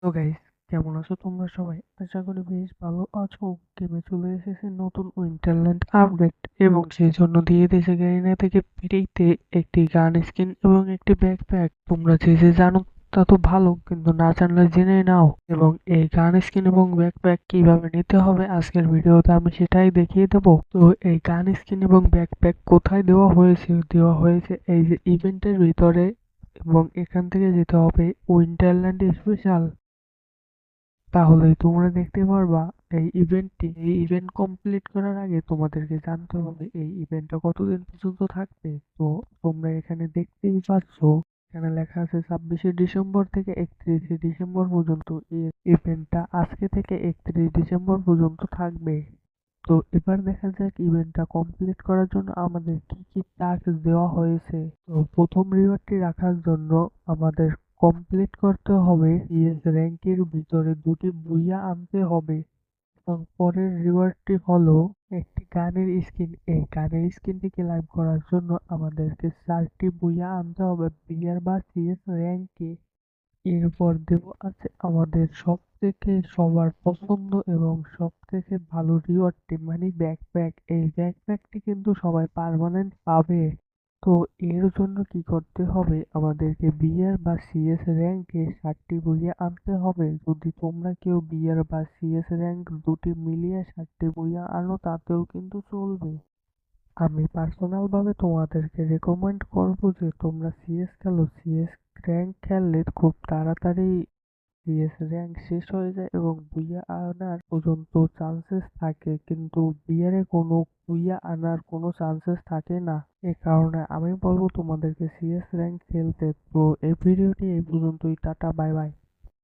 তো গাইস, কেমন আছো তোমরা সবাই? আশা করি বেশ ভালো আছো। গেমে চলে এসেছে নতুন উইন্টারল্যান্ড আপডেট এবং সেই জন্য দিয়ে দিয়েছে গ্যারিনা থেকে ফ্রিতে একটি গান স্কিন এবং একটি ব্যাকপ্যাক। তোমরা যে জানো তা তো ভালো, কিন্তু না জানলে জেনে নাও। এবং এই গান স্কিন এবং ব্যাকপ্যাক কিভাবে নিতে হবে আজকের ভিডিওতে আমি সেটাই দেখিয়ে দেবো। তো এই গান স্কিন এবং ব্যাকপ্যাক কোথায় দেওয়া হয়েছে? দেওয়া হয়েছে এই যে ইভেন্টের ভিতরে, এবং এখান থেকে যেতে হবে উইন্টারল্যান্ড স্পেশাল। তাহলেই তোমরা দেখতে পারবা এই ইভেন্ট কমপ্লিট করার আগে তোমাদেরকে জানতে হবে এই ইভেন্টটা কতদিন পর্যন্ত থাকবে। তো তোমরা এখানে দেখতেই পাচ্ছ, এখানে লেখা আছে 26শে ডিসেম্বর থেকে 31শে ডিসেম্বর পর্যন্ত। এই ইভেন্টটা আজকে থেকে 31 ডিসেম্বর পর্যন্ত থাকবে। তো এবার দেখা যাক ইভেন্টটা কমপ্লিট করার জন্য আমাদের কি কি টাস্ক দেওয়া হয়েছে। তো প্রথম রিওয়ার্ডটি রাখার জন্য আমাদের কমপ্লিট করতে হবে ইএস র্যাঙ্কের ভিতরে 2টি বুইয়া আনতে হবে। এবং পরের রিওয়ার্ডটি হলো একটি গানের স্কিন। এই গানের স্কিনটিকে লাইভ করার জন্য আমাদেরকে 4টি বুইয়া আনতে হবে বিআর বা সিএস র্যাঙ্কে। এরপর দেব আছে আমাদের সবথেকে সবার পছন্দ এবং সবথেকে ভালো রিওয়ার্ডটি, মানে ব্যাকপ্যাক। এই ব্যাকপ্যাকটি কিন্তু সবাই পার্মানেন্ট পাবে। তো এর জন্য কি করতে হবে, আমাদেরকে বিআর বা সিএস র্যাঙ্কে 7টি বইয়ে আনতে হবে। যদি তোমরা কেউ বিআর বা সিএস র্যাঙ্ক দুটি মিলিয়ে 7টি বইয়ে আনো তাতেও কিন্তু চলবে। আমি পার্সোনাল ভাবে তোমাদেরকে রেকমেন্ড করবো যে তোমরা সিএস খেলো। সিএস র্যাঙ্ক খেললে খুব তাড়াতাড়ি সিএস র্যাঙ্ক শেষ হয়ে যায় এবং বুইয়া আনার পর্যন্ত চান্সেস থাকে, কিন্তু বিয়ারে কোনো বুইয়া আনার কোনো চান্সেস থাকে না। এ কারণে আমি বলবো তোমাদেরকে সিএস র্যাঙ্ক খেলতে। তো এই ভিডিওটি এই পর্যন্তই। Tata, bye bye.